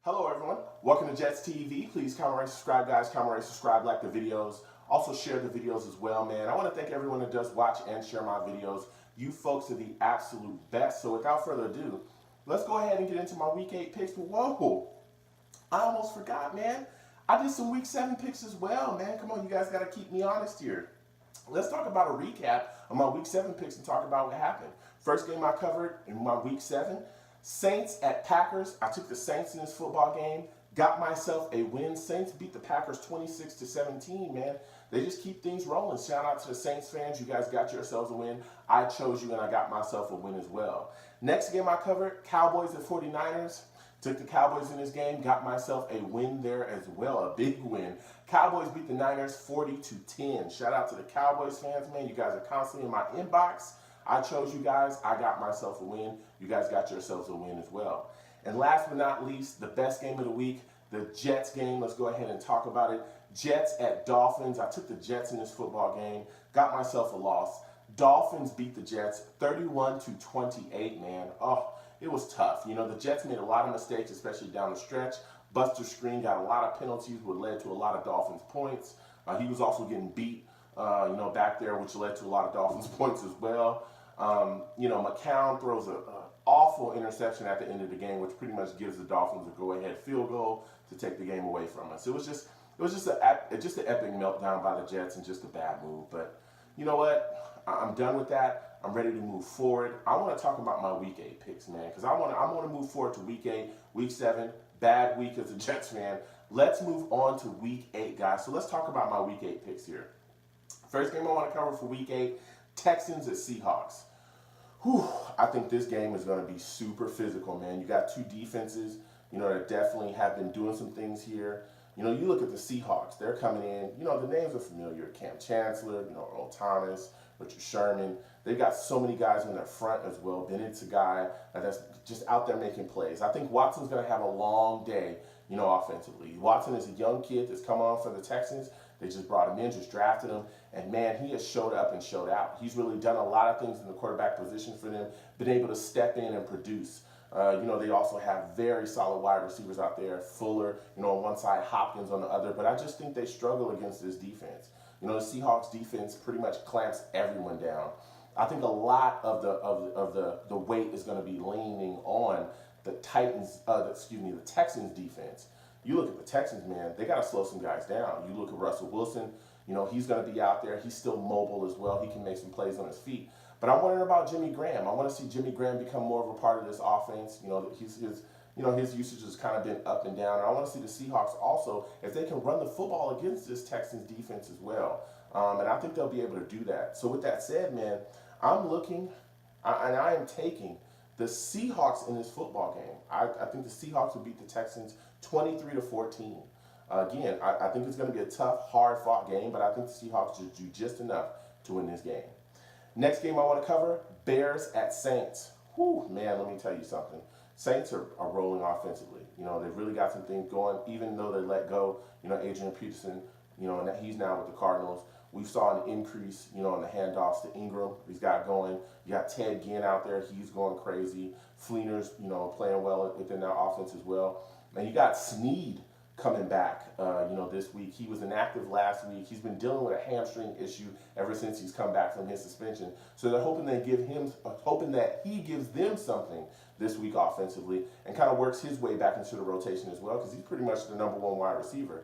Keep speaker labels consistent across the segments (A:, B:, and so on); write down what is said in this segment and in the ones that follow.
A: Hello everyone, welcome to Jets TV. Please comment, rate, subscribe guys, comment, rate, subscribe, like the videos. Also share the videos as well, man. I want to thank everyone that does watch and share my videos. You folks are the absolute best. So without further ado, let's go ahead and get into my week 8 picks. Whoa, I almost forgot, man. I did some week 7 picks as well, man. Come on, you guys got to keep me honest here. Let's talk about a recap of my week 7 picks and talk about what happened. First game I covered in my week 7, Saints at Packers. I took the Saints in this football game, got myself a win. Saints beat the Packers 26-17, man. They just keep things rolling. Shout out to the Saints fans. You guys got yourselves a win. I chose you and I got myself a win as well. Next game I covered, Cowboys at 49ers. Took the Cowboys in this game, got myself a win there as well, a big win. Cowboys beat the Niners 40-10. Shout out to the Cowboys fans, man. You guys are constantly in my inbox. I chose you guys. I got myself a win. You guys got yourselves a win as well. And last but not least, the best game of the week, the Jets game. Let's go ahead and talk about it. Jets at Dolphins. I took the Jets in this football game, got myself a loss. Dolphins beat the Jets 31-28, man. Oh, it was tough. You know, the Jets made a lot of mistakes, especially down the stretch. Buster Screen got a lot of penalties, which led to a lot of Dolphins points. He was also getting beat, back there, which led to a lot of Dolphins points as well. McCown throws an awful interception at the end of the game, which pretty much gives the Dolphins a go-ahead field goal to take the game away from us. It was just an epic meltdown by the Jets and just a bad move. But you know what? I'm done with that. I'm ready to move forward. I want to talk about my Week 8 picks, man, because I want to move forward to Week 8, Week 7. Bad week as a Jets fan. Let's move on to Week 8, guys. So let's talk about my Week 8 picks here. First game I want to cover for Week 8, Texans at Seahawks. I think this game is going to be super physical, man. You got two defenses, that definitely have been doing some things here. You look at the Seahawks. They're coming in. The names are familiar. Cam Chancellor, Earl Thomas, Richard Sherman. They've got so many guys in their front as well. Bennett's a guy that's just out there making plays. I think Watson's going to have a long day, offensively. Watson is a young kid that's come on for the Texans. They just brought him in, just drafted him, and man, he has showed up and showed out. He's really done a lot of things in the quarterback position for them, been able to step in and produce. They also have very solid wide receivers out there. Fuller, on one side, Hopkins on the other, but I just think they struggle against this defense. The Seahawks defense pretty much clamps everyone down. I think a lot of the weight is going to be leaning on the Texans defense. You look at the Texans, man, they got to slow some guys down. You look at Russell Wilson, he's going to be out there. He's still mobile as well. He can make some plays on his feet. But I'm wondering about Jimmy Graham. I want to see Jimmy Graham become more of a part of this offense. His usage has kind of been up and down. And I want to see the Seahawks also, if they can run the football against this Texans defense as well. And I think they'll be able to do that. So with that said, man, I'm looking, and I am taking the Seahawks in this football game. I think the Seahawks will beat the Texans 23-14. Again, I think it's going to be a tough, hard-fought game, but I think the Seahawks will do just enough to win this game. Next game I want to cover, Bears at Saints. Man, let me tell you something. Saints are rolling offensively. They've really got some things going, even though they let go, Adrian Peterson, and that he's now with the Cardinals. We saw an increase, in the handoffs to Ingram. He's got going. You got Ted Ginn out there. He's going crazy. Fleener's, playing well within that offense as well. And you got Snead coming back, this week. He was inactive last week. He's been dealing with a hamstring issue ever since he's come back from his suspension. So they're hoping that he gives them something this week offensively and kind of works his way back into the rotation as well, because he's pretty much the number 1 wide receiver.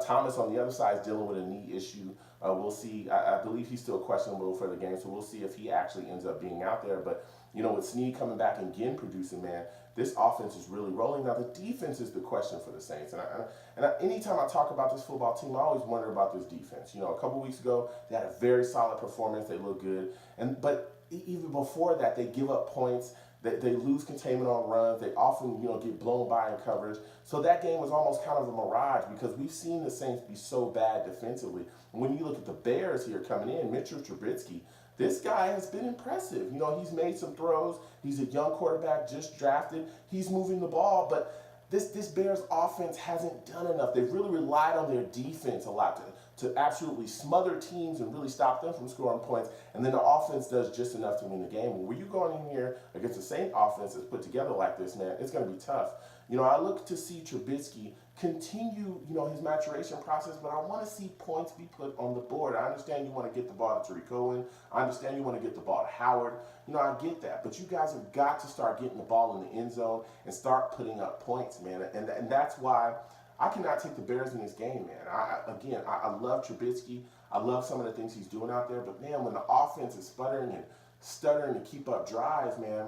A: Thomas on the other side is dealing with a knee issue. We'll see. I believe he's still questionable for the game, so we'll see if he actually ends up being out there. But, with Snead coming back and Ginn producing, man, this offense is really rolling. Now, the defense is the question for the Saints. And anytime I talk about this football team, I always wonder about this defense. A couple weeks ago, they had a very solid performance. They look good. But even before that, they give up points. They lose containment on runs. They often, get blown by in coverage. So that game was almost kind of a mirage because we've seen the Saints be so bad defensively. And when you look at the Bears here coming in, Mitchell Trubisky, this guy has been impressive. He's made some throws. He's a young quarterback, just drafted. He's moving the ball, but this Bears offense hasn't done enough. They've really relied on their defense a lot to absolutely smother teams and really stop them from scoring points. And then the offense does just enough to win the game. When you're going in here against the same offense that's put together like this, man, it's going to be tough. I look to see Trubisky continue, his maturation process, but I want to see points be put on the board. I understand you want to get the ball to Tariq Cohen. I understand you want to get the ball to Howard. I get that. But you guys have got to start getting the ball in the end zone and start putting up points, man. And that's why I cannot take the Bears in this game, man. I love Trubisky. I love some of the things he's doing out there. But, man, when the offense is sputtering and stuttering to keep up drives, man,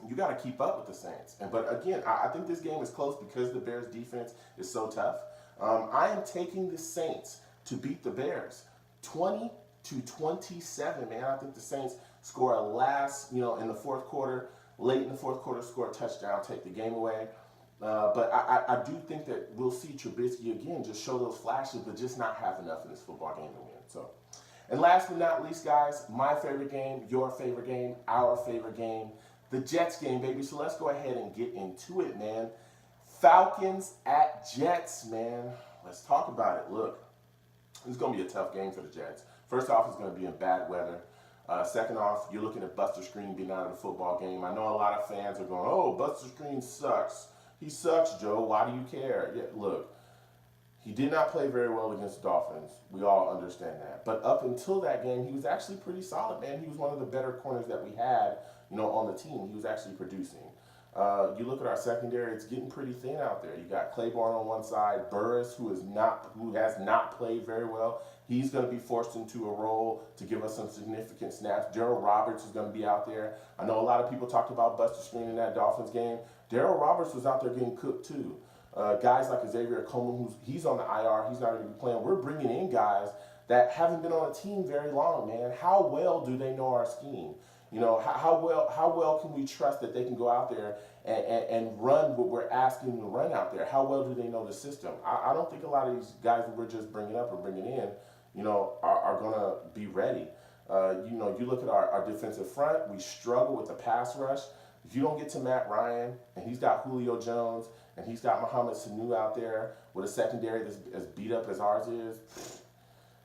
A: you got to keep up with the Saints. But again, I think this game is close because the Bears' defense is so tough. I am taking the Saints to beat the Bears 20-27, man. I think the Saints score a last, in the fourth quarter, late in the fourth quarter, score a touchdown, take the game away. But I do think that we'll see Trubisky again just show those flashes, but just not have enough in this football game to win. So, and last but not least, guys, my favorite game, your favorite game, our favorite game, the Jets game, baby. So let's go ahead and get into it, man. Falcons at Jets, man. Let's talk about it. Look, it's going to be a tough game for the Jets. First off, it's going to be in bad weather. Second off, you're looking at Buster Skrine being out of the football game. I know a lot of fans are going, oh, Buster Skrine sucks. He sucks, Joe. Why do you care? Yeah, look, he did not play very well against the Dolphins. We all understand that. But up until that game, he was actually pretty solid, man. He was one of the better corners that we had, on the team. He was actually producing. You look at our secondary; it's getting pretty thin out there. You got Claiborne on one side, Burris, who has not played very well. He's going to be forced into a role to give us some significant snaps. Darrell Roberts is going to be out there. I know a lot of people talked about Buster Skrine in that Dolphins game. Darrell Roberts was out there getting cooked too. Guys like Xavier Coleman, he's on the IR. He's not going to be playing. We're bringing in guys that haven't been on a team very long, man. How well do they know our scheme? How well can we trust that they can go out there and run what we're asking them to run out there? How well do they know the system? I don't think a lot of these guys that we're just bringing up or bringing in, are going to be ready. You look at our defensive front, we struggle with the pass rush. If you don't get to Matt Ryan, and he's got Julio Jones, and he's got Mohamed Sanu out there with a secondary that's as beat up as ours is,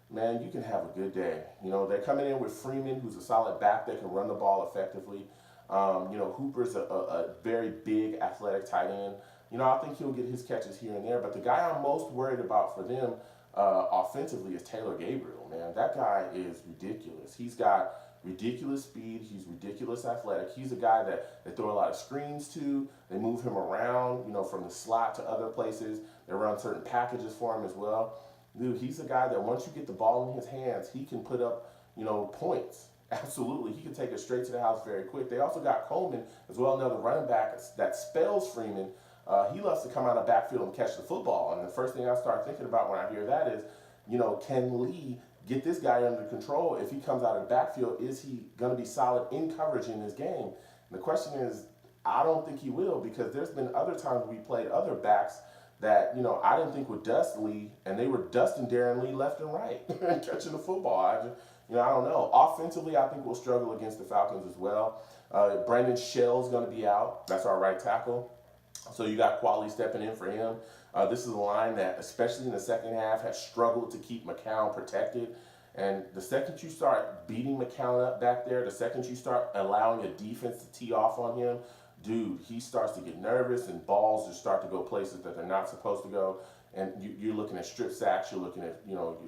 A: man, you can have a good day. They're coming in with Freeman, who's a solid back that can run the ball effectively. Hooper's a very big athletic tight end. I think he'll get his catches here and there. But the guy I'm most worried about for them offensively is Taylor Gabriel, man. That guy is ridiculous. He's got ridiculous speed. He's ridiculous athletic. He's a guy that they throw a lot of screens to. They move him around, from the slot to other places. They run certain packages for him as well. Dude, he's a guy that once you get the ball in his hands, he can put up, points. Absolutely. He can take it straight to the house very quick. They also got Coleman as well, another running back that spells Freeman. He loves to come out of the backfield and catch the football. And the first thing I start thinking about when I hear that is, can Lee get this guy under control? If he comes out of the backfield, is he going to be solid in coverage in this game? And the question is, I don't think he will, because there's been other times we played other backs that, I didn't think would dust Lee, and they were dusting Darren Lee left and right and catching the football. I don't know. Offensively, I think we'll struggle against the Falcons as well. Brandon Shell's going to be out. That's our right tackle. So you got Quali stepping in for him. This is a line that, especially in the second half, has struggled to keep McCown protected. And the second you start beating McCown up back there, the second you start allowing a defense to tee off on him, dude, he starts to get nervous and balls just start to go places that they're not supposed to go. And you're looking at strip sacks, you're looking at,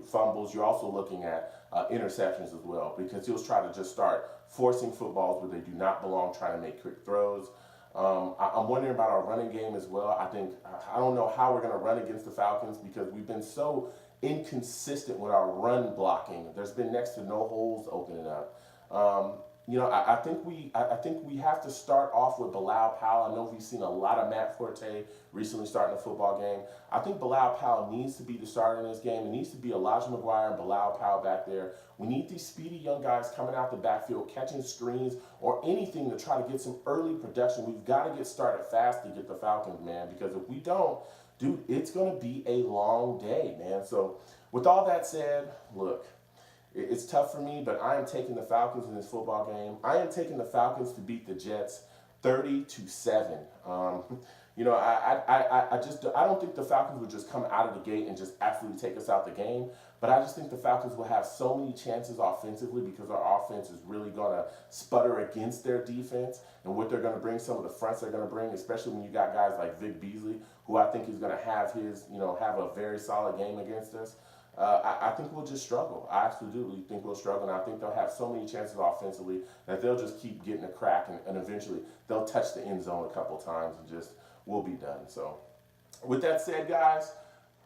A: fumbles. You're also looking at interceptions as well, because he'll try to just start forcing footballs where they do not belong, trying to make quick throws. I'm wondering about our running game as well. I don't know how we're going to run against the Falcons, because we've been so inconsistent with our run blocking. There's been next to no holes opening up. I think we have to start off with Bilal Powell. I know we've seen a lot of Matt Forte recently starting a football game. I think Bilal Powell needs to be the starter in this game. It needs to be Elijah McGuire and Bilal Powell back there. We need these speedy young guys coming out the backfield, catching screens or anything to try to get some early production. We've got to get started fast to get the Falcons, man, because if we don't, dude, it's going to be a long day, man. So with all that said, look, it's tough for me, but I am taking the Falcons in this football game. I am taking the Falcons to beat the Jets 30-7. You know, I don't think the Falcons would just come out of the gate and just absolutely take us out the game. But I just think the Falcons will have so many chances offensively because our offense is really going to sputter against their defense and what they're going to bring, some of the fronts they're going to bring, especially when you got guys like Vic Beasley, who I think is going to have have a very solid game against us. I think we'll just struggle. I absolutely think we'll struggle, and I think they'll have so many chances offensively that they'll just keep getting a crack, and eventually they'll touch the end zone a couple times and just we'll be done. So, with that said, guys,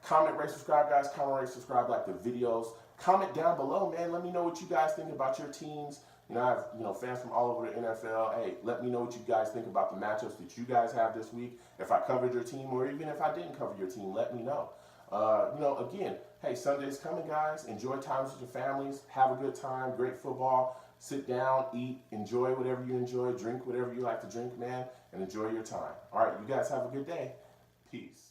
A: comment, rate, subscribe, guys. Comment, rate, subscribe, like the videos. Comment down below, man. Let me know what you guys think about your teams. You know, I have fans from all over the NFL. Hey, let me know what you guys think about the matchups that you guys have this week. If I covered your team, or even if I didn't cover your team, let me know. Again, hey, Sunday's coming, guys. Enjoy times with your families. Have a good time. Great football. Sit down, eat, enjoy whatever you enjoy, drink whatever you like to drink, man, and enjoy your time. All right, you guys have a good day. Peace.